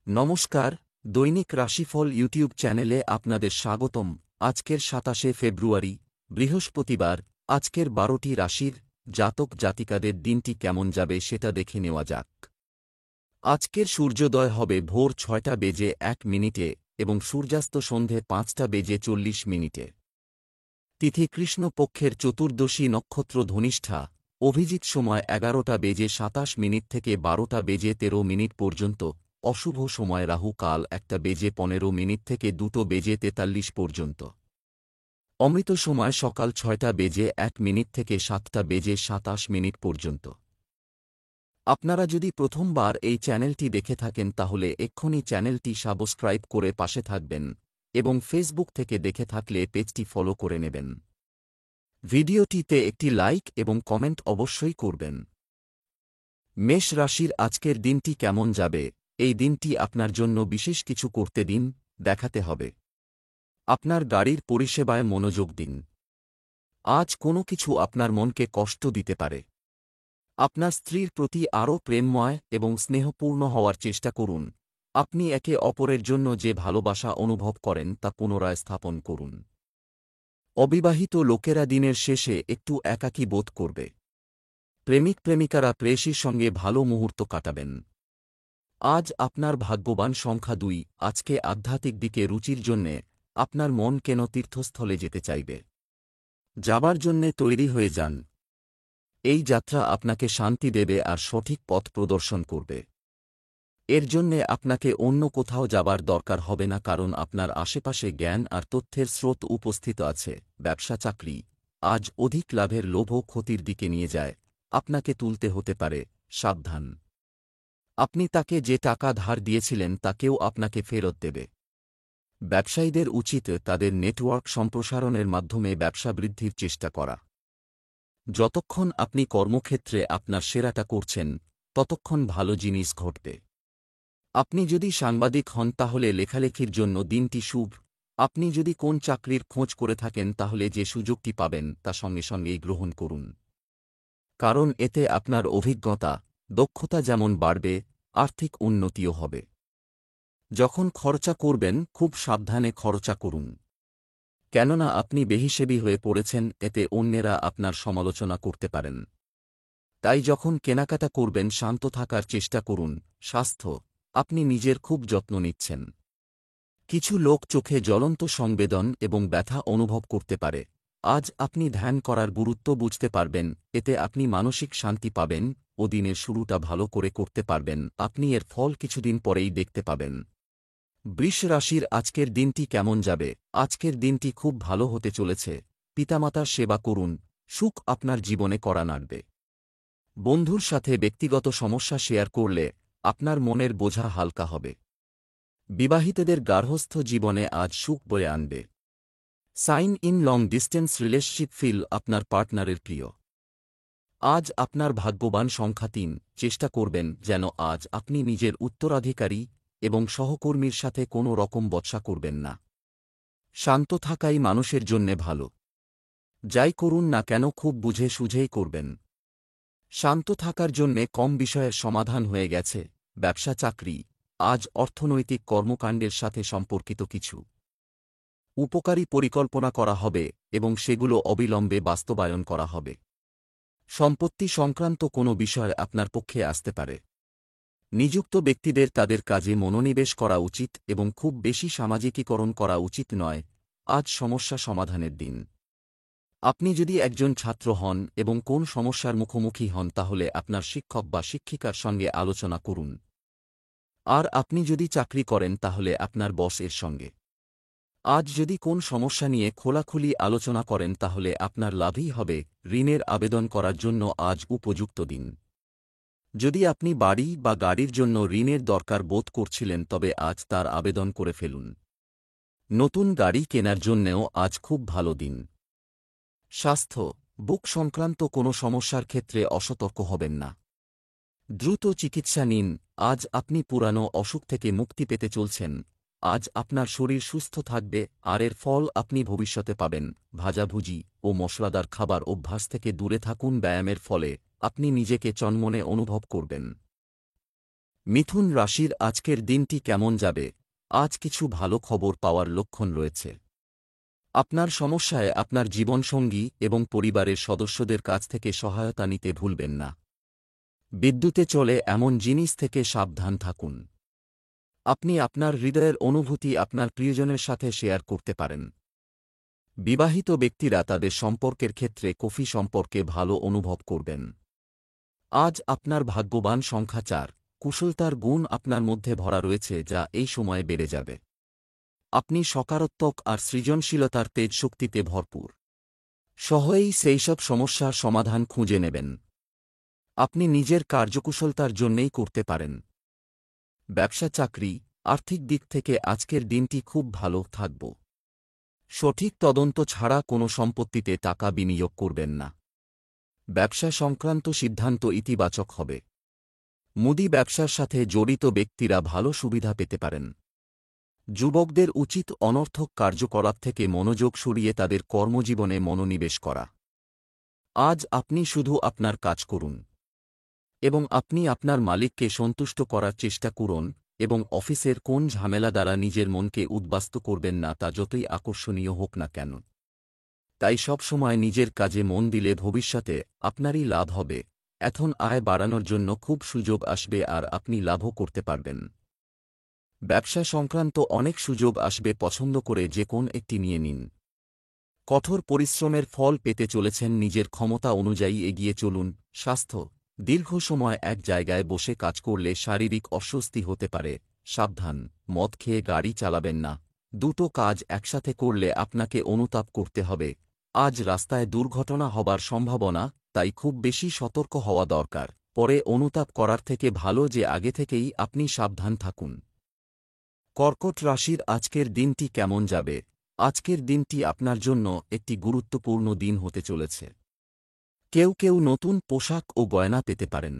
নমস্কার, দৈনিক রাশিফল ইউটিউব চ্যানেলে আপনাদের স্বাগতম। আজকের ২৭শে ফেব্রুয়ারি, বৃহস্পতিবার। আজকের ১২টি রাশির জাতক জাতিকাদের দিনটি কেমন যাবে সেটা দেখে নেওয়া যাক। আজকের সূর্যোদয় হবে ভোর ৬টা বেজে ১ মিনিটে এবং সূর্যাস্ত সন্ধে ৫টা বেজে ৪০ মিনিটে। তিথি কৃষ্ণপক্ষের চতুর্দশী নক্ষত্র ধনিষ্ঠা। অভিজিৎ সময় ১১টা বেজে ২৭ মিনিট থেকে ১২টা বেজে ১৩ মিনিট পর্যন্ত। অশুভ সময় রাহু কাল ১টা বেজে ১৫ মিনিট থেকে ২টো বেজে ৪৩ পর্যন্ত। অমৃত সময় সকাল ৬টা বেজে ১ মিনিট থেকে ৭টা বেজে ২৭ মিনিট পর্যন্ত। আপনারা যদি প্রথমবার এই চ্যানেলটি দেখে থাকেন তাহলে এক্ষুনি চ্যানেলটি সাবস্ক্রাইব করে পাশে থাকবেন এবং ফেসবুক থেকে দেখে থাকলে পেজটি ফলো করে নেবেন। ভিডিওটিতে একটি লাইক এবং কমেন্ট অবশ্যই করবেন। মেষ রাশির আজকের দিনটি কেমন যাবে? এই দিনটি আপনার জন্য বিশেষ কিছু করতে দিন, দেখাতে হবে। আপনার গাড়ির পরিষেবায় মনোযোগ দিন। আজ কোনো কিছু আপনার মনকে কষ্ট দিতে পারে। আপনার স্ত্রীর প্রতি আরও প্রেমময় এবং স্নেহপূর্ণ হওয়ার চেষ্টা করুন। আপনি একে অপরের জন্য যে ভালোবাসা অনুভব করেন তা পুনরায় স্থাপন করুন। অবিবাহিত লোকেরা দিনের শেষে একটু একাকী বোধ করবে। প্রেমিক প্রেমিকারা প্রেয়সীর সঙ্গে ভালো মুহূর্ত কাটাবেন। আজ আপনার ভাগ্যবান সংখ্যা ২। আজকে আধ্যাত্মিক দিকে রুচির জন্যে আপনার মন কেন তীর্থস্থলে যেতে চাইবে। যাবার জন্যে তৈরি হয়ে যান। এই যাত্রা আপনাকে শান্তি দেবে আর সঠিক পথ প্রদর্শন করবে। এর জন্যে আপনাকে অন্য কোথাও যাবার দরকার হবে না, কারণ আপনার আশেপাশে জ্ঞান আর তথ্যের স্রোত উপস্থিত আছে। ব্যবসা চাকরি আজ অধিক লাভের লোভও ক্ষতির দিকে নিয়ে যায়। আপনাকে তুলতে হতে পারে, সাবধান। আপনি তাকে যে টাকা ধার দিয়েছিলেন তা কেউ আপনাকে ফেরত দেবে। ব্যবসায়ীদের উচিত তাদের নেটওয়ার্ক সম্প্রসারণের মাধ্যমে ব্যবসা বৃদ্ধির চেষ্টা করা। যতক্ষণ আপনি কর্মক্ষেত্রে আপনার সেরাটা করছেন ততক্ষণ ভালো জিনিস ঘটবে। আপনি যদি সাংবাদিক হন তাহলে লেখালেখির জন্য দিনটি শুভ। আপনি যদি কোন চাকরির খোঁজ করে থাকেন তাহলে যে সুযোগটি পাবেন তা সঙ্গে সঙ্গেই গ্রহণ করুন, কারণ এতে আপনার অভিজ্ঞতা, দক্ষতা যেমন বাড়বে, আর্থিক উন্নতিও হবে। যখন খরচা করবেন খুব সাবধানে খরচা করুন, কেননা আপনি বেহিশেবি হয়ে পড়েছেন। এতে অন্যেরা আপনার সমালোচনা করতে পারেন। তাই যখন কেনাকাটা করবেন শান্ত থাকার চেষ্টা করুন। স্বাস্থ্য আপনি নিজের খুব যত্ন নিচ্ছেন। কিছু লোক চোখে জ্বলন্ত সংবেদন এবং ব্যথা অনুভব করতে পারে। আজ আপনি ধ্যান করার গুরুত্ব বুঝতে পারবেন। এতে আপনি মানসিক শান্তি পাবেন ও দিনের শুরুটা ভালো করে করতে পারবেন। আপনি এর ফল কিছুদিন পরেই দেখতে পাবেন। বৃষ রাশির আজকের দিনটি কেমন যাবে? আজকের দিনটি খুব ভালো হতে চলেছে। পিতামাতার সেবা করুন, সুখ আপনার জীবনে কড়া নাড়বে। বন্ধুর সাথে ব্যক্তিগত সমস্যা শেয়ার করলে আপনার মনের বোঝা হালকা হবে। বিবাহিতদের গার্হস্থ্য জীবনে আজ সুখ বয়ে আনবে। Sign in long distance relationship feel আপনার পার্টনারের প্রিয়। আজ আপনার ভাগ্যবান সংখ্যা ৩। চেষ্টা করবেন যেন আজ আপনি নিজের উত্তরাধিকারী এবং সহকর্মীর সাথে কোনো রকম বচসা করবেন না। শান্ত থাকাই মানুষের জন্যে ভালো। যাই করুন না কেন খুব বুঝে সুঝেই করবেন। শান্ত থাকার জন্যে কম বিষয়ের সমাধান হয়ে গেছে। ব্যবসা চাকরি আজ অর্থনৈতিক কর্মকাণ্ডের সাথে সম্পর্কিত কিছু উপকারী পরিকল্পনা করা হবে এবং সেগুলো অবিলম্বে বাস্তবায়ন করা হবে। সম্পত্তি সংক্রান্ত কোনো বিষয় আপনার পক্ষে আসতে পারে। নিযুক্ত ব্যক্তিদের তাদের কাজে মনোনিবেশ করা উচিত এবং খুব বেশি সামাজিকীকরণ করা উচিত নয়। আজ সমস্যা সমাধানের দিন। আপনি যদি একজন ছাত্র হন এবং কোন সমস্যার মুখোমুখি হন তাহলে আপনার শিক্ষক বা শিক্ষিকার সঙ্গে আলোচনা করুন। আর আপনি যদি চাকরি করেন তাহলে আপনার বস এর সঙ্গে। আজ যদি কোন সমস্যা নিয়ে খোলাখুলি আলোচনা করেন তাহলে আপনার লাভই হবে। ঋণের আবেদন করার জন্য আজ উপযুক্ত দিন। যদি আপনি বাড়ি বা গাড়ির জন্য ঋণের দরকার বোধ করছিলেন তবে আজ তার আবেদন করে ফেলুন। নতুন গাড়ি কেনার জন্যেও আজ খুব ভালো দিন। স্বাস্থ্য বুক সংক্রান্ত কোনো সমস্যার ক্ষেত্রে অসতর্ক হবেন না। দ্রুত চিকিৎসা নিন। আজ আপনি পুরানো অসুখ থেকে মুক্তি পেতে চলছেন। আজ আপনার শরীর সুস্থ থাকবে আর এর ফল আপনি ভবিষ্যতে পাবেন। ভাজাভুজি ও মশলাদার খাবার অভ্যাস থেকে দূরে থাকুন। ব্যায়ামের ফলে আপনি নিজেকে চনমনে অনুভব করবেন। মিথুন রাশির আজকের দিনটি কেমন যাবে? আজ কিছু ভালো খবর পাওয়ার লক্ষণ রয়েছে। আপনার সমস্যায় আপনার জীবনসঙ্গী এবং পরিবারের সদস্যদের কাছ থেকে সহায়তা নিতে ভুলবেন না। বিদ্যুতে চলে এমন জিনিস থেকে সাবধান থাকুন। আপনি আপনার হৃদয়ের অনুভূতি আপনার প্রিয়জনের সাথে শেয়ার করতে পারেন। বিবাহিত ব্যক্তিরা তাদের সম্পর্কের ক্ষেত্রে কফি সম্পর্কে ভালো অনুভব করবেন। আজ আপনার ভাগ্যবান সংখ্যা ৪। কুশলতার গুণ আপনার মধ্যে ভরা রয়েছে যা এই সময়ে বেড়ে যাবে। আপনি সকারাত্মক আর সৃজনশীলতার তেজ শক্তিতে ভরপুর। সহজেই সেইসব সমস্যার সমাধান খুঁজে নেবেন। আপনি নিজের কার্যকুশলতার জন্যেই করতে পারেন। ব্যবসা চাকরি আর্থিক দিক থেকে আজকের দিনটি খুব ভালো থাকব। সঠিক তদন্ত ছাড়া কোনো সম্পত্তিতে টাকা বিনিয়োগ করবেন না। ব্যবসা সংক্রান্ত সিদ্ধান্ত ইতিবাচক হবে। মুদি ব্যবসার সাথে জড়িত ব্যক্তিরা ভালো সুবিধা পেতে পারেন। যুবকদের উচিত অনর্থক কার্যকলাপ থেকে মনোযোগ সরিয়ে তাদের কর্মজীবনে মনোনিবেশ করা। আজ আপনি শুধু আপনার কাজ করুন এবং আপনি আপনার মালিককে সন্তুষ্ট করার চেষ্টা করুন এবং অফিসের কোন ঝামেলা দ্বারা নিজের মনকে উদ্বাস্তু করবেন না, তা যতই আকর্ষণীয় হোক না কেন। তাই সব সময় নিজের কাজে মন দিলে ভবিষ্যতে আপনারই লাভ হবে। এখন আয় বাড়ানোর জন্য খুব সুযোগ আসবে আর আপনি লাভও করতে পারবেন। ব্যবসা সংক্রান্ত অনেক সুযোগ আসবে, পছন্দ করে যে কোন একটি নিয়ে নিন। কঠোর পরিশ্রমের ফল পেতে চলেছেন, নিজের ক্ষমতা অনুযায়ী এগিয়ে চলুন। স্বাস্থ্য দীর্ঘ সময় এক জায়গায় বসে কাজ করলে শারীরিক অস্বস্তি হতে পারে, সাবধান। মদ খেয়ে গাড়ি চালাবেন না। দুটো কাজ একসাথে করলে আপনাকে অনুতাপ করতে হবে। আজ রাস্তায় দুর্ঘটনা হবার সম্ভাবনা, তাই খুব বেশি সতর্ক হওয়া দরকার। পরে অনুতাপ করার থেকে ভালো যে আগে থেকেই আপনি সাবধান থাকুন। কর্কট রাশির আজকের দিনটি কেমন যাবে? আজকের দিনটি আপনার জন্য একটি গুরুত্বপূর্ণ দিন হতে চলেছে। কেউ কেউ নতুন পোশাক ও গয়না পেতে পারেন।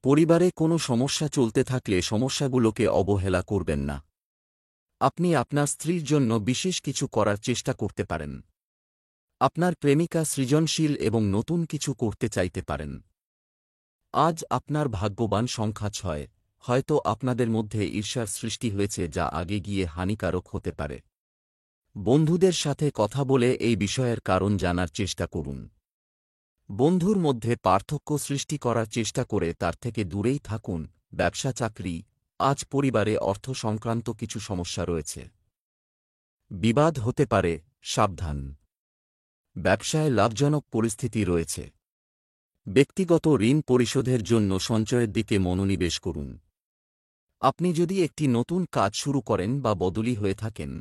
পরিবারে কোনো সমস্যা চলতে থাকলে সমস্যাগুলোকে অবহেলা করবেন না। আপনি আপনার স্ত্রীর জন্য বিশেষ কিছু করার চেষ্টা করতে পারেন। আপনার প্রেমিকা সৃজনশীল এবং নতুন কিছু করতে চাইতে পারেন। আজ আপনার ভাগ্যবান সংখ্যা ৬। হয়তো আপনাদের মধ্যে ঈর্ষার সৃষ্টি হয়েছে যা আগে গিয়ে হানিকারক হতে পারে। বন্ধুদের সাথে কথা বলে এই বিষয়ের কারণ জানার চেষ্টা করুন। বন্ধুর মধ্যে পার্থক্য সৃষ্টি করার চেষ্টা করে তার থেকে দূরেই থাকুন। ব্যবসা চাকরি আজ পরিবারে অর্থ সংক্রান্ত কিছু সমস্যা রয়েছে। বিবাদ হতে পারে, সাবধান। ব্যবসায় লাভজনক পরিস্থিতি রয়েছে। ব্যক্তিগত ঋণ পরিশোধের জন্য সঞ্চয়ের দিকে মনোনিবেশ করুন। আপনি যদি একটি নতুন কাজ শুরু করেন বা বদলি হয়ে থাকেন,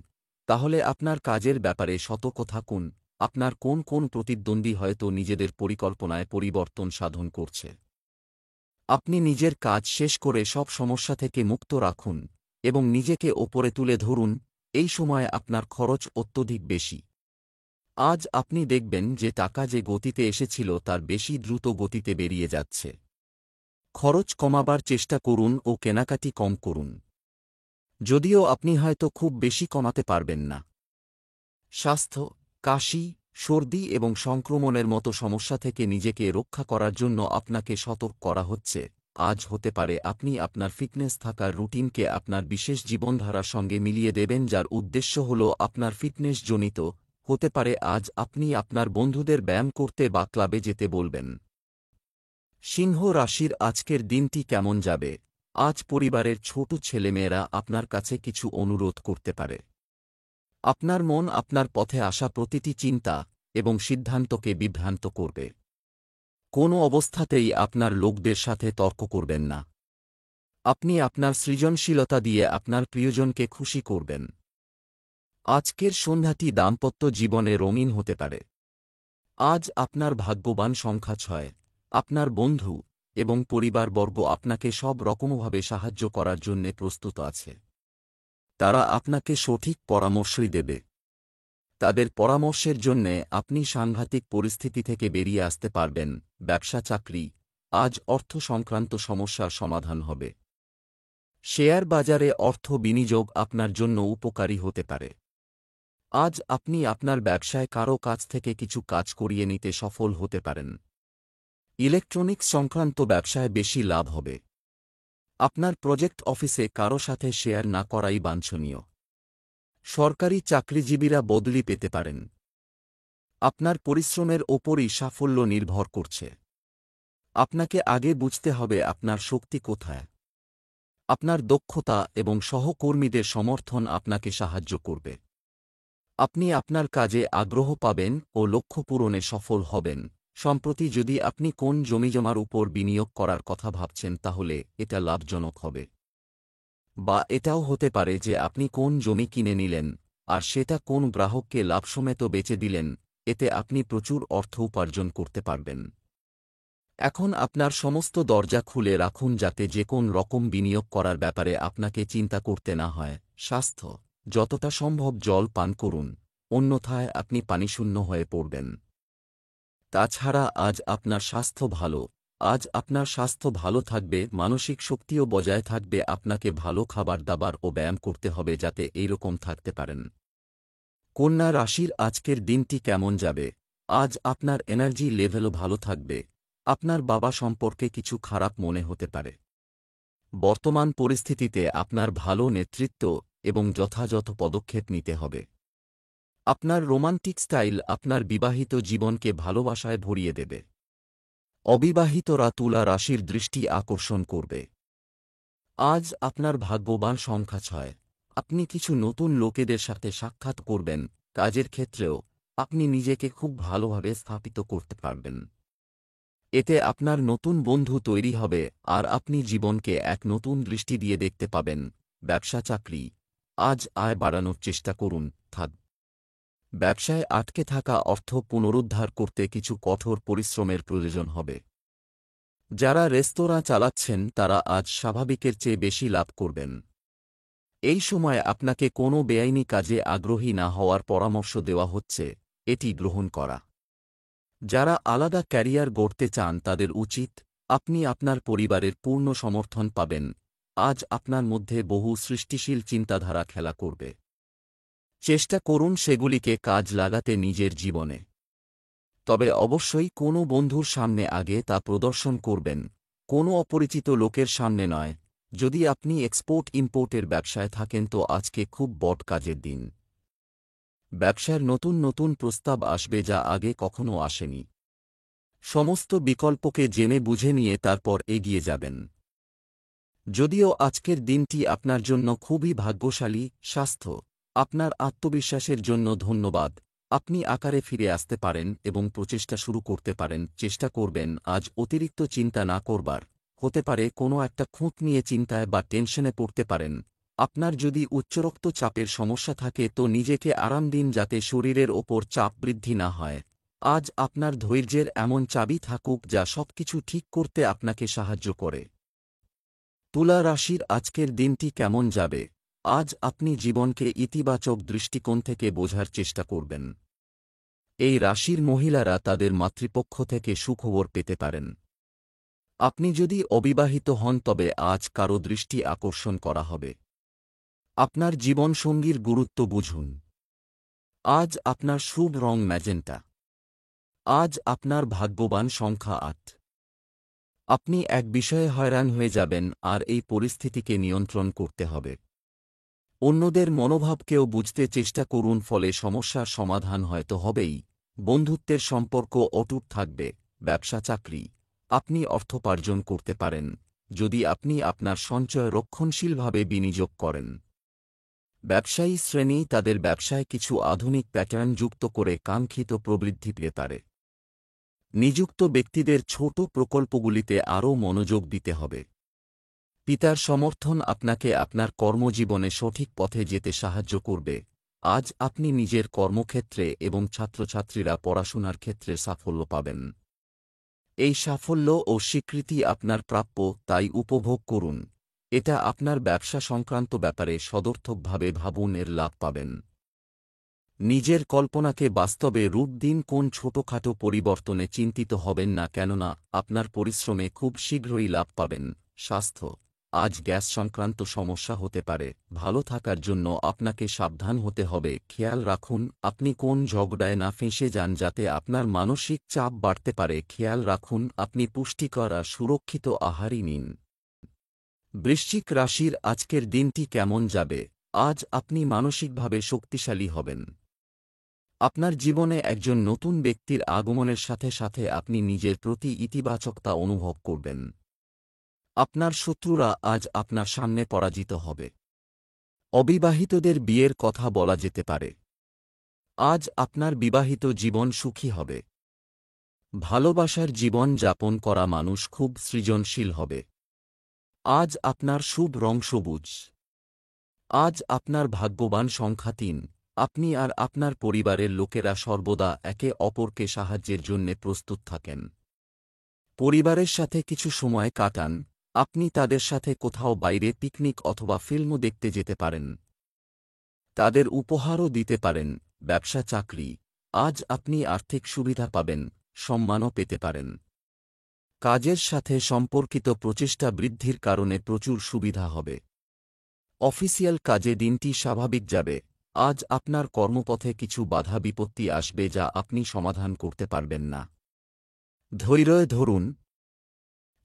তাহলে আপনার কাজের ব্যাপারে সতর্ক থাকুন। আপনার কোন কোন প্রতিদ্বন্দ্বী হয়তো নিজেদের পরিকল্পনায় পরিবর্তন সাধন করছে। আপনি নিজের কাজ শেষ করে সব সমস্যা থেকে মুক্ত রাখুন এবং নিজেকে ওপরে তুলে ধরুন। এই সময়ে আপনার খরচ অত্যধিক বেশি। আজ আপনি দেখবেন যে টাকা যে গতিতে এসেছিল তার বেশি দ্রুত গতিতে বেরিয়ে যাচ্ছে। খরচ কমাবার চেষ্টা করুন ও কেনাকাটি কম করুন। যদিও আপনি হয়তো খুব বেশি কমাতে পারবেন না। স্বাস্থ্য কাশি, সর্দি এবং সংক্রমণের মতো সমস্যা থেকে নিজেকে রক্ষা করার জন্য আপনাকে সতর্ক করা হচ্ছে। আজ হতে পারে আপনি আপনার ফিটনেস থাকার রুটিনকে আপনার বিশেষ জীবনধারার সঙ্গে মিলিয়ে দেবেন, যার উদ্দেশ্য হল আপনার ফিটনেস জনিত। হতে পারে আজ আপনি আপনার বন্ধুদের ব্যায়াম করতে বা ক্লাবে যেতে বলবেন। সিংহ রাশির আজকের দিনটি কেমন যাবে? আজ পরিবারের ছোট ছেলেমেয়েরা আপনার কাছে কিছু অনুরোধ করতে পারে। আপনার মন আপনার পথে আসা প্রতিটি চিন্তা এবং সিদ্ধান্তকে বিভ্রান্ত করবে। কোনো অবস্থাতেই আপনার লোকদের সাথে তর্ক করবেন না। আপনি আপনার সৃজনশীলতা দিয়ে আপনার প্রিয়জনকে খুশি করবেন। আজকের সন্ধ্যাটি দাম্পত্য জীবনে রঙিন হতে পারে। আজ আপনার ভাগ্যবান সংখ্যা ৬। আপনার বন্ধু এবং পরিবারবর্গ আপনাকে সব রকমভাবে সাহায্য করার জন্য প্রস্তুত আছে। তারা আপনাকে সঠিক পরামর্শই দেবে। তাদের পরামর্শের জন্যে আপনি সাংঘাতিক পরিস্থিতি থেকে বেরিয়ে আসতে পারবেন। ব্যবসা চাকরি আজ অর্থ সংক্রান্ত সমস্যার সমাধান হবে। শেয়ার বাজারে অর্থ বিনিয়োগ আপনার জন্য উপকারী হতে পারে। আজ আপনি আপনার ব্যবসায় কারও কাছ থেকে কিছু কাজ করিয়ে নিতে সফল হতে পারেন। ইলেকট্রনিক্স সংক্রান্ত ব্যবসায় বেশি লাভ হবে। আপনার প্রজেক্ট অফিসে কারো সাথে শেয়ার না করাই বাঞ্ছনীয়। সরকারি চাকরিজীবীরা বদলি পেতে পারেন। আপনার পরিশ্রমের ওপরই সাফল্য নির্ভর করছে। আপনাকে আগে বুঝতে হবে আপনার শক্তি কোথায়। আপনার দক্ষতা এবং সহকর্মীদের সমর্থন আপনাকে সাহায্য করবে। আপনি আপনার কাজে আগ্রহ পাবেন ও লক্ষ্য পূরণে সফল হবেন। সম্প্রতি যদি আপনি কোন জমিজমার উপর বিনিয়োগ করার কথা ভাবছেন তাহলে এটা লাভজনক হবে। বা এটাও হতে পারে যে আপনি কোন জমি কিনে নিলেন আর সেটা কোন গ্রাহককে লাভসমেত বেচে দিলেন, এতে আপনি প্রচুর অর্থ উপার্জন করতে পারবেন। এখন আপনার সমস্ত দরজা খুলে রাখুন যাতে যে কোন রকম বিনিয়োগ করার ব্যাপারে আপনাকে চিন্তা করতে না হয়। স্বাস্থ্য, যতটা সম্ভব জল পান করুন, অন্যথায় আপনি পানিশূন্য হয়ে পড়বেন। তাছাড়া আজ আপনার স্বাস্থ্য ভালো থাকবে, মানসিক শক্তিও বজায় থাকবে। আপনাকে ভালো খাবার দাবার ও ব্যায়াম করতে হবে যাতে এইরকম থাকতে পারেন। কন্যা রাশির আজকের দিনটি কেমন যাবে? আজ আপনার এনার্জি লেভেলও ভালো থাকবে। আপনার বাবা সম্পর্কে কিছু খারাপ মনে হতে পারে। বর্তমান পরিস্থিতিতে আপনার ভালো নেতৃত্ব এবং যথাযথ পদক্ষেপ নিতে হবে। আপনার রোমান্টিক স্টাইল আপনার বিবাহিত জীবনকে ভালোবাসায় ভরিয়ে দেবে। অবিবাহিতরা তুলা রাশির দৃষ্টি আকর্ষণ করবে। আজ আপনার ভাগ্যবান সংখ্যা 6। আপনি কিছু নতুন লোকেদের সাথে সাক্ষাৎ করবেন। কাজের ক্ষেত্রেও আপনি নিজেকে খুব ভালোভাবে স্থাপিত করতে পারবেন। এতে আপনার নতুন বন্ধু তৈরি হবে আর আপনি জীবনকে এক নতুন দৃষ্টি দিয়ে দেখতে পাবেন। ব্যবসা চাকরি, আজ আয় বাড়ানোর চেষ্টা করুন। ব্যবসায় আটকে থাকা অর্থ পুনরুদ্ধার করতে কিছু কঠোর পরিশ্রমের প্রয়োজন হবে। যারা রেস্তোরাঁ চালাচ্ছেন তারা আজ স্বাভাবিকের চেয়ে বেশি লাভ করবেন। এই সময় আপনাকে কোনো বেআইনি কাজে আগ্রহী না হওয়ার পরামর্শ দেওয়া হচ্ছে, এটি গ্রহণ করা। যারা আলাদা ক্যারিয়ার গড়তে চান তাদের উচিত, আপনি আপনার পরিবারের পূর্ণ সমর্থন পাবেন। আজ আপনার মধ্যে বহু সৃষ্টিশীল চিন্তাধারা খেলা করবে। চেষ্টা করুন সেগুলিকে কাজ লাগাতে নিজের জীবনে। তবে অবশ্যই কোনো বন্ধুর সামনে আগে তা প্রদর্শন করবেন, কোনো অপরিচিত লোকের সামনে নয়। যদি আপনি এক্সপোর্ট ইম্পোর্টের ব্যবসায় থাকেন তো আজকে খুব বড় কাজের দিন। ব্যবসার নতুন নতুন প্রস্তাব আসবে যা আগে কখনো আসেনি। সমস্ত বিকল্পকে জেনে বুঝে নিয়ে তারপর এগিয়ে যাবেন। যদিও আজকের দিনটি আপনার জন্য খুবই ভাগ্যশালী। স্বাস্থ্য, আপনার আত্মবিশ্বাসের জন্য ধন্যবাদ। আপনি আকারে ফিরে আসতে পারেন এবং প্রচেষ্টা শুরু করতে পারেন। চেষ্টা করবেন আজ অতিরিক্ত চিন্তা না করবার। হতে পারে কোনো একটা খুঁত নিয়ে চিন্তায় বা টেনশনে পড়তে পারেন। আপনার যদি উচ্চ রক্তচাপের সমস্যা থাকে তো নিজেকে আরাম দিন যাতে শরীরের ওপর চাপ বৃদ্ধি না হয়। আজ আপনার ধৈর্যের এমন চাবি থাকুক যা সবকিছু ঠিক করতে আপনাকে সাহায্য করে। তুলা রাশির আজকের দিনটি কেমন যাবে? আজ আপনি জীবনকে ইতিবাচক দৃষ্টিকোণ থেকে বোঝার চেষ্টা করবেন। এই রাশির মহিলারা তাদের মাতৃপক্ষ থেকে সুখবর পেতে পারেন। আপনি যদি অবিবাহিত হন তবে আজ কারো দৃষ্টি আকর্ষণ করা হবে। আপনার জীবনসঙ্গীর গুরুত্ব বুঝুন। আজ আপনার শুভ রং ম্যাজেন্টা। আজ আপনার ভাগ্যবান সংখ্যা 8। আপনি এক বিষয়ে হয়রান হয়ে যাবেন আর এই পরিস্থিতিকে নিয়ন্ত্রণ করতে হবে। অন্যদের মনোভাবকেও বুঝতে চেষ্টা করুন, ফলে সমস্যার সমাধান হয়তো হবেই। বন্ধুত্বের সম্পর্ক অটুট থাকবে। ব্যবসা চাকরি, আপনি অর্থোপার্জন করতে পারেন যদি আপনি আপনার সঞ্চয় রক্ষণশীলভাবে বিনিয়োগ করেন। ব্যবসায়ী শ্রেণী তাদের ব্যবসায় কিছু আধুনিক প্যাটার্ন যুক্ত করে কাঙ্ক্ষিত প্রবৃদ্ধি পেতে পারে। নিযুক্ত ব্যক্তিদের ছোট প্রকল্পগুলিতে আরও মনোযোগ দিতে হবে। পিতার সমর্থন আপনাকে আপনার কর্মজীবনে সঠিক পথে যেতে সাহায্য করবে। আজ আপনি নিজের কর্মক্ষেত্রে এবং ছাত্রছাত্রীরা পড়াশোনার ক্ষেত্রে সাফল্য পাবেন। এই সাফল্য ও স্বীকৃতি আপনার প্রাপ্য, তাই উপভোগ করুন। এটা আপনার ব্যবসা সংক্রান্ত ব্যাপারে সদর্থকভাবে ভাবুন, এর লাভ পাবেন। নিজের কল্পনাকে বাস্তবে রূপ দিন। কোন ছোটখাটো পরিবর্তনে চিন্তিত হবেন না, কেননা আপনার পরিশ্রমে খুব শীঘ্রই লাভ পাবেন। স্বাস্থ্য, আজ গ্যাস সংক্রান্ত সমস্যা হতে পারে। ভালো থাকার জন্য আপনাকে সাবধান হতে হবে। খেয়াল রাখুন আপনি কোন ঝগড়ায় না ফেঁসে যান যাতে আপনার মানসিক চাপ বাড়তে পারে। খেয়াল রাখুন আপনি পুষ্টিকর আর সুরক্ষিত আহারই নিন। বৃশ্চিক রাশির আজকের দিনটি কেমন যাবে? আজ আপনি মানসিকভাবে শক্তিশালী হবেন। আপনার জীবনে একজন নতুন ব্যক্তির আগমনের সাথে সাথে আপনি নিজের প্রতি ইতিবাচকতা অনুভব করবেন। আপনার শত্রুরা আজ আপনার সামনে পরাজিত হবে। অবিবাহিতদের বিয়ের কথা বলা যেতে পারে। আজ আপনার বিবাহিত জীবন সুখী হবে। ভালোবাসার জীবন যাপন করা মানুষ খুব সৃজনশীল হবে। আজ আপনার শুভ রং সবুজ। আজ আপনার ভাগ্যবান সংখ্যা ৩। আপনি আর আপনার পরিবারের লোকেরা সর্বদা একে অপরকে সাহায্যের জন্যে প্রস্তুত থাকেন। পরিবারের সাথে কিছু সময় কাটান। আপনি তাদের সাথে কোথাও বাইরে পিকনিক অথবা ফিল্মও দেখতে যেতে পারেন। তাদের উপহারও দিতে পারেন। ব্যবসা চাকরি, আজ আপনি আর্থিক সুবিধা পাবেন, সম্মানও পেতে পারেন। কাজের সাথে সম্পর্কিত প্রচেষ্টা বৃদ্ধির কারণে প্রচুর সুবিধা হবে। অফিসিয়াল কাজে দিনটি স্বাভাবিক যাবে। আজ আপনার কর্মপথে কিছু বাধা বিপত্তি আসবে যা আপনি সমাধান করতে পারবেন না। ধৈর্য ধরুন,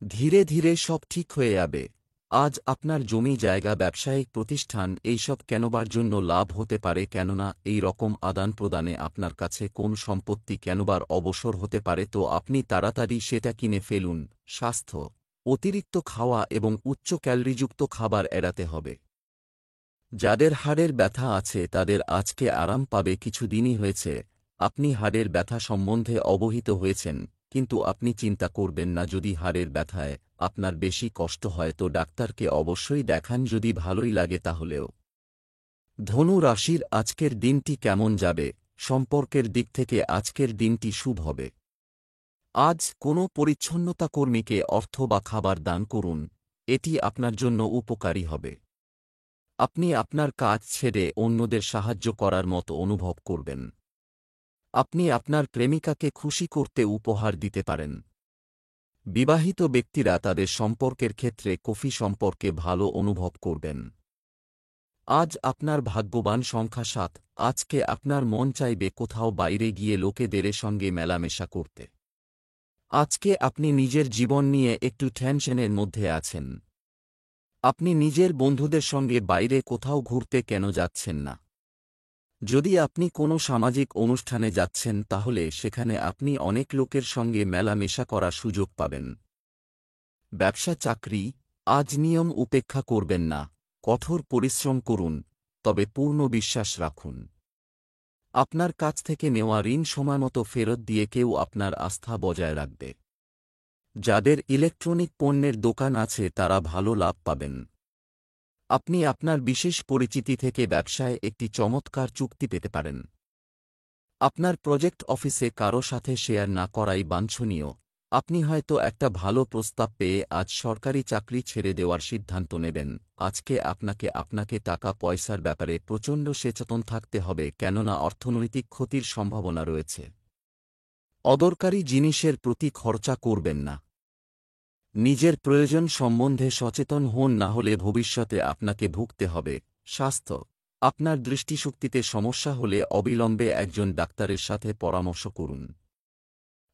ধীরে ধীরে সব ঠিক হয়ে যাবে। আজ আপনার জমি জায়গা ব্যবসায়িক প্রতিষ্ঠান এইসব কেনবার জন্য লাভ হতে পারে, কেননা এই রকম আদান প্রদানে আপনার কাছে কোন সম্পত্তি কেনবার অবসর হতে পারে, তো আপনি তাড়াতাড়ি সেটা কিনে ফেলুন। স্বাস্থ্য, অতিরিক্ত খাওয়া এবং উচ্চ ক্যালোরিযুক্ত খাবার এড়াতে হবে। যাদের হাড়ের ব্যথা আছে তাদের আজকে আরাম পাবে। কিছুদিনই হয়েছে আপনি হাড়ের ব্যথা সম্বন্ধে অবহিত হয়েছেন, কিন্তু আপনি চিন্তা করবেন না। যদি হাড়ের ব্যথায় আপনার বেশি কষ্ট হয় তো ডাক্তারকে অবশ্যই দেখান, যদি ভালোই লাগে তাহলেও। ধনু রাশির আজকের দিনটি কেমন যাবে? সম্পর্কের দিক থেকে আজকের দিনটি শুভ হবে। আজ কোনো পরিচ্ছন্নতা কর্মীকে অর্থ বা খাবার দান করুন, এটি আপনার জন্য উপকারী হবে। আপনি আপনার কাজ ছেড়ে অন্যদের সাহায্য করার মতো অনুভব করবেন। আপনি আপনার প্রেমিকাকে খুশি করতে উপহার দিতে পারেন। বিবাহিত ব্যক্তিরা তাদের সম্পর্কের ক্ষেত্রে কফি সম্পর্কে ভালো অনুভব করবেন। আজ আপনার ভাগ্যবান সংখ্যা ৭। আজকে আপনার মন চাইবে কোথাও বাইরে গিয়ে লোকেদের সঙ্গে মেলামেশা করতে। আজকে আপনি নিজের জীবন নিয়ে একটু টেনশনের মধ্যে আছেন। আপনি নিজের বন্ধুদের সঙ্গে বাইরে কোথাও ঘুরতে কেন যাচ্ছেন না? যদি আপনি কোনো সামাজিক অনুষ্ঠানে যাচ্ছেন তাহলে সেখানে আপনি অনেক লোকের সঙ্গে মেলামেশা করার সুযোগ পাবেন। ব্যবসা চাকরি, আজ নিয়ম উপেক্ষা করবেন না। কঠোর পরিশ্রম করুন, তবে পূর্ণ বিশ্বাস রাখুন। আপনার কাছ থেকে নেওয়া ঋণ সময়মতো ফেরত দিয়ে কেউ আপনার আস্থা বজায় রাখবে। যাদের ইলেকট্রনিক পণ্যের দোকান আছে তারা ভালো লাভ পাবেন। আপনি আপনার বিশেষ পরিচিতি থেকে ব্যবসায় একটি চমৎকার চুক্তি পেতে পারেন। আপনার প্রজেক্ট অফিসে কারো সাথে শেয়ার না করাই বাঞ্ছনীয়। আপনি হয়তো একটা ভালো প্রস্তাব পেয়ে আজ সরকারি চাকরি ছেড়ে দেওয়ার সিদ্ধান্ত নেবেন। আজকে আপনাকে টাকা পয়সার ব্যাপারে প্রচণ্ড সচেতন থাকতে হবে, কেননা অর্থনৈতিক ক্ষতির সম্ভাবনা রয়েছে। অদরকারি জিনিসের প্রতি খরচা করবেন না। নিজের প্রয়োজন সম্বন্ধে সচেতন হন, না হলে ভবিষ্যতে আপনাকে ভুগতে হবে। স্বাস্থ্য, আপনার দৃষ্টিশক্তিতে সমস্যা হলে অবিলম্বে একজন ডাক্তারের সাথে পরামর্শ করুন।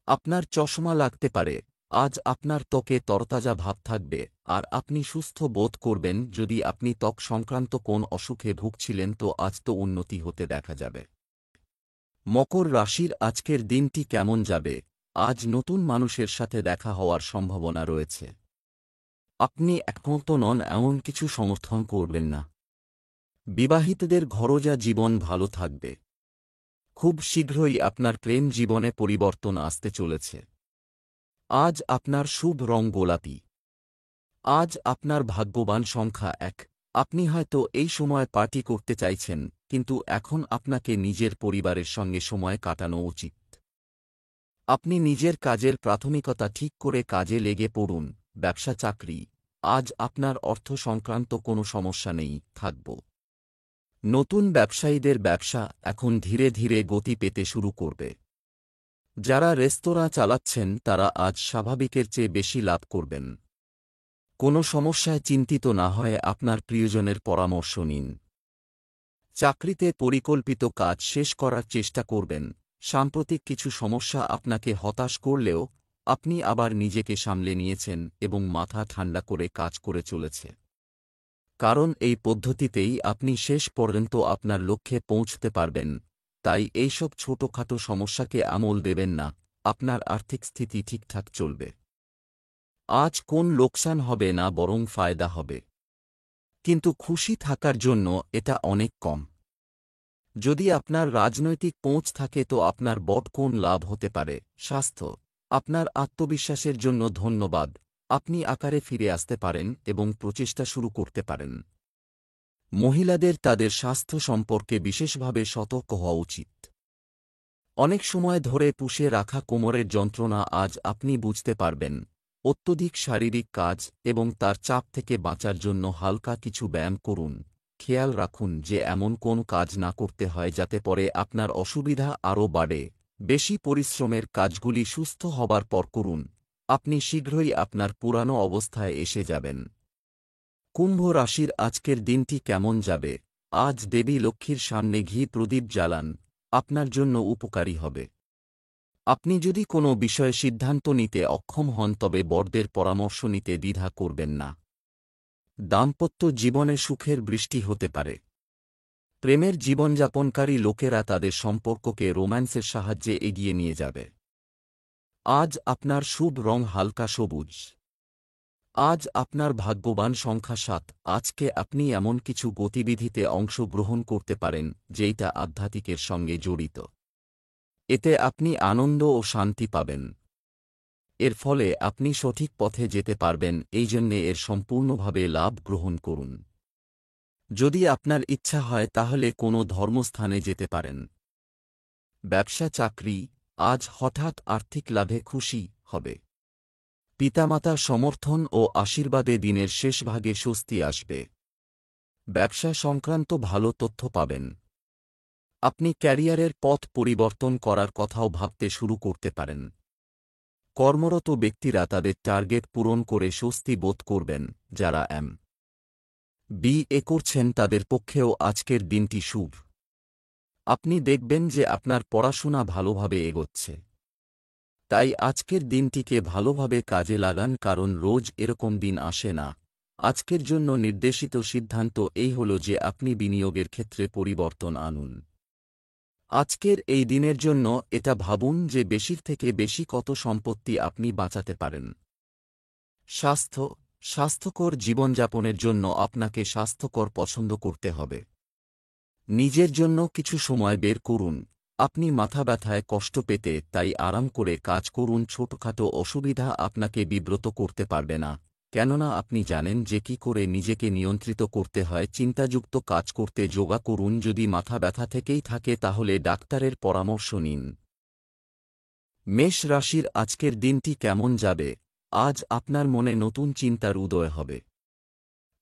আপনার চশমা লাগতে পারে। আজ আপনার ত্বকে তরতাজা ভাব থাকবে আর আপনি সুস্থ বোধ করবেন। যদি আপনি ত্বক সংক্রান্ত কোন অসুখে ভুগছিলেন তো আজ তো উন্নতি হতে দেখা যাবে। মকর রাশির আজকের দিনটি কেমন যাবে? আজ নতুন মানুষের সাথে দেখা হওয়ার সম্ভাবনা রয়েছে। আপনি একমত নন এমন কিছু সমর্থন করবেন না। বিবাহিতদের ঘরোজা জীবন ভালো থাকবে। খুব শীঘ্রই আপনার প্রেম জীবনে পরিবর্তন আসতে চলেছে। আজ আপনার শুভ রং গোলাপি। আজ আপনার ভাগ্যবান সংখ্যা ১। আপনি হয়তো এই সময় পার্টি করতে চাইছেন, কিন্তু এখন আপনাকে নিজের পরিবারের সঙ্গে সময় কাটানো উচিত। আপনি নিজের কাজের প্রাথমিকতা ঠিক করে কাজে লেগে পড়ুন। ব্যবসা চাকরি, আজ আপনার অর্থ সংক্রান্ত কোনো সমস্যা নেই থাকব। নতুন ব্যবসায়ীদের ব্যবসা এখন ধীরে ধীরে গতি পেতে শুরু করবে। যারা রেস্তোরাঁ চালাচ্ছেন তারা আজ স্বাভাবিকের চেয়ে বেশি লাভ করবেন। কোনো সমস্যায় চিন্তিত না হয়ে আপনার প্রিয়জনের পরামর্শ নিন। চাকরিতে পরিকল্পিত কাজ শেষ করার চেষ্টা করবেন। সাম্প্রতিক কিছু সমস্যা আপনাকে হতাশ করলেও আপনি আবার নিজেকে সামলে নিয়েছেন এবং মাথা ঠান্ডা করে কাজ করে চলেছে। কারণ এই পদ্ধতিতেই আপনি শেষ পর্যন্ত আপনার লক্ষ্যে পৌঁছতে পারবেন। তাই এইসব ছোটখাটো সমস্যাকে আমল দেবেন না, আপনার আর্থিক স্থিতি ঠিকঠাক চলবে। আজ কোন লোকসান হবে না, বরং ফায়দা হবে। কিন্তু খুশি থাকার জন্য এটা অনেক কম। যদি আপনার রাজনৈতিক পৌঁছ থাকে তো আপনার বড় কোন লাভ হতে পারে। স্বাস্থ্য, আপনার আত্মবিশ্বাসের জন্য ধন্যবাদ। আপনি আকারে ফিরে আসতে পারেন এবং প্রচেষ্টা শুরু করতে পারেন। মহিলাদের তাদের স্বাস্থ্য সম্পর্কে বিশেষভাবে সতর্ক হওয়া উচিত। অনেক সময় ধরে পুষে রাখা কোমরের যন্ত্রণা আজ আপনি বুঝতে পারবেন। অত্যধিক শারীরিক কাজ এবং তার চাপ থেকে বাঁচার জন্য হালকা কিছু ব্যায়াম করুন। খেয়াল রাখুন যে এমন কোন কাজ না করতে হয় যাতে পরে আপনার অসুবিধা আরও বাড়ে। বেশি পরিশ্রমের কাজগুলি সুস্থ হবার পর করুন। আপনি শীঘ্রই আপনার পুরানো অবস্থায় এসে যাবেন। কুম্ভ রাশির আজকের দিনটি কেমন যাবে? আজ দেবী লক্ষ্মীর সামনে ঘি প্রদীপ জ্বালান, আপনার জন্য উপকারী হবে। আপনি যদি কোনো বিষয়ে সিদ্ধান্ত নিতে অক্ষম হন তবে বড়দের পরামর্শ নিতে দ্বিধা করবেন না। দাম্পত্য জীবনে সুখের বৃষ্টি হতে পারে। প্রেমের জীবনযাপনকারী লোকেরা তাদের সম্পর্ককে রোম্যান্সের সাহায্যে এগিয়ে নিয়ে যাবে। আজ আপনার শুভ রং হালকা সবুজ। আজ আপনার ভাগ্যবান সংখ্যা 7। আজকে আপনি এমন কিছু গতিবিধিতে অংশগ্রহণ করতে পারেন যেইটা আধ্যাত্মিকের সঙ্গে জড়িত। এতে আপনি আনন্দ ও শান্তি পাবেন। এর ফলে আপনি সঠিক পথে যেতে পারবেন, এই জন্যে এর সম্পূর্ণভাবে লাভ গ্রহণ করুন। যদি আপনার ইচ্ছা হয় তাহলে কোনো ধর্মস্থানে যেতে পারেন। ব্যবসা চাকরি, আজ হঠাৎ আর্থিক লাভে খুশি হবে। পিতামাতার সমর্থন ও আশীর্বাদে দিনের শেষ ভাগে স্বস্তি আসবে। ব্যবসা সংক্রান্ত ভালো তথ্য পাবেন। আপনি ক্যারিয়ারের পথ পরিবর্তন করার কথাও ভাবতে শুরু করতে পারেন। কর্মরত ব্যক্তিরা তাদের টার্গেট পূরণ করে স্বস্তি বোধ করবেন। যারা MBA করছেন তাদের পক্ষেও আজকের দিনটি শুভ। আপনি দেখবেন যে আপনার পড়াশোনা ভালোভাবে এগোচ্ছে। তাই আজকের দিনটিকে ভালোভাবে কাজে লাগান, কারণ রোজ এরকম দিন আসে না। আজকের জন্য নির্দেশিত সিদ্ধান্ত এই হল যে আপনি বিনিয়োগের ক্ষেত্রে পরিবর্তন আনুন। আজকের এই দিনের জন্য এটা ভাবুন যে বেশির থেকে বেশি কত সম্পত্তি আপনি বাঁচাতে পারেন। স্বাস্থ্যকর জীবনযাপনের জন্য আপনাকে স্বাস্থ্যকর পছন্দ করতে হবে। নিজের জন্য কিছু সময় বের করুন। আপনি মাথা ব্যথায় কষ্ট পেতে তাই আরাম করে কাজ করুন। ছোটখাটো অসুবিধা আপনাকে বিব্রত করতে পারবে না, কেননা আপনি জানেন যে কি করে নিজেকে নিয়ন্ত্রিত করতে হয়। চিন্তাযুক্ত কাজ করতে যোগা করুন। যদি মাথা ব্যথা থেকেই থাকে তাহলে ডাক্তারের পরামর্শ নিন। মেষ রাশির আজকের দিনটি কেমন যাবে? আজ আপনার মনে নতুন চিন্তার উদয় হবে।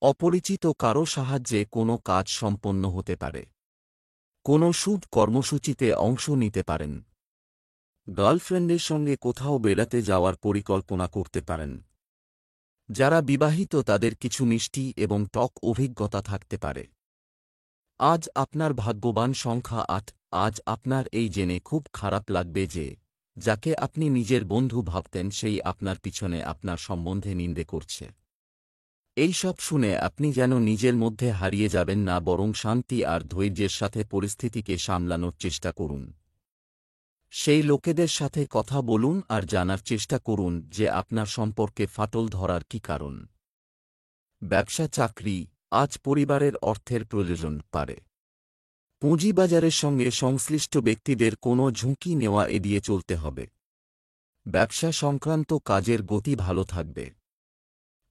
অপরিচিত কারো সাহায্যে কোনো কাজ সম্পন্ন হতে পারে। কোনো শুভ কর্মসূচিতে অংশ নিতে পারেন। গার্লফ্রেন্ডের সঙ্গে কোথাও বেড়াতে যাওয়ার পরিকল্পনা করতে পারেন। যারা বিবাহিত তাদের কিছু মিষ্টি এবং টক অভিজ্ঞতা থাকতে পারে। আজ আপনার ভাগ্যবান সংখ্যা 8। আজ আপনার এই জেনে খুব খারাপ লাগবে যে যাকে আপনি নিজের বন্ধু ভাবতেন সেই আপনার পিছনে আপনার সম্বন্ধে নিন্দে করছে। এই সব শুনে আপনি যেন নিজের মধ্যে হারিয়ে যাবেন না, বরং শান্তি আর ধৈর্যের সাথে পরিস্থিতিকে সামলানোর চেষ্টা করুন। সেই লোকেদের সাথে কথা বলুন আর জানার চেষ্টা করুন যে আপনার সম্পর্কে ফাটল ধরার কী কারণ। ব্যবসা চাকরি, আজ পরিবারের অর্থের প্রয়োজন পারে। পুঁজিবাজারের সঙ্গে সংশ্লিষ্ট ব্যক্তিদের কোনো ঝুঁকি নেওয়া এড়িয়ে চলতে হবে। ব্যবসা সংক্রান্ত কাজের গতি ভালো থাকবে।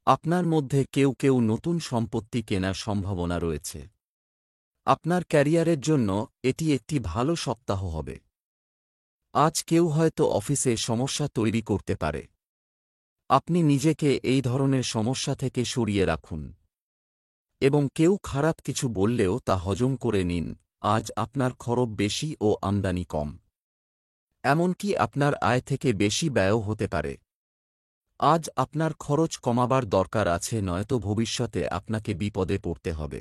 আপনার মধ্যে কেউ কেউ নতুন সম্পত্তি কেনার সম্ভাবনা রয়েছে। আপনার ক্যারিয়ারের জন্য এটি একটি ভালো সপ্তাহ হবে। আজ কেউ হয়তো অফিসে সমস্যা তৈরি করতে পারে। আপনি নিজেকে এই ধরনের সমস্যা থেকে সরিয়ে রাখুন এবং কেউ খারাপ কিছু বললেও তা হজম করে নিন। আজ আপনার খরচ বেশি ও আমদানি কম। এমনকি আপনার আয় থেকে বেশি ব্যয়ও হতে পারে। আজ আপনার খরচ কমাবার দরকার আছে, নয়তো ভবিষ্যতে আপনাকে বিপদে পড়তে হবে।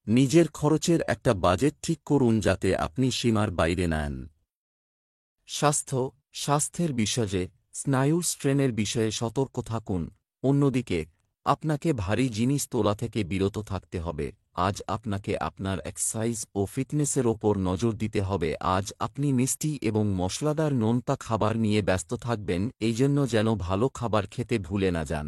নিজের খরচের একটা বাজেট ঠিক করুন যাতে আপনি সীমার বাইরে নেন। স্বাস্থ্যের বিষয়ে স্নায়ুর স্ট্রেনের বিষয়ে সতর্ক থাকুন। অন্যদিকে আপনাকে ভারী জিনিস তোলা থেকে বিরত থাকতে হবে। আজ আপনাকে আপনার এক্সারসাইজ ও ফিটনেসের ওপর নজর দিতে হবে। আজ আপনি মিষ্টি এবং মশলাদার নোনতা খাবার নিয়ে ব্যস্ত থাকবেন, এই জন্য যেন ভালো খাবার খেতে ভুলে না যান।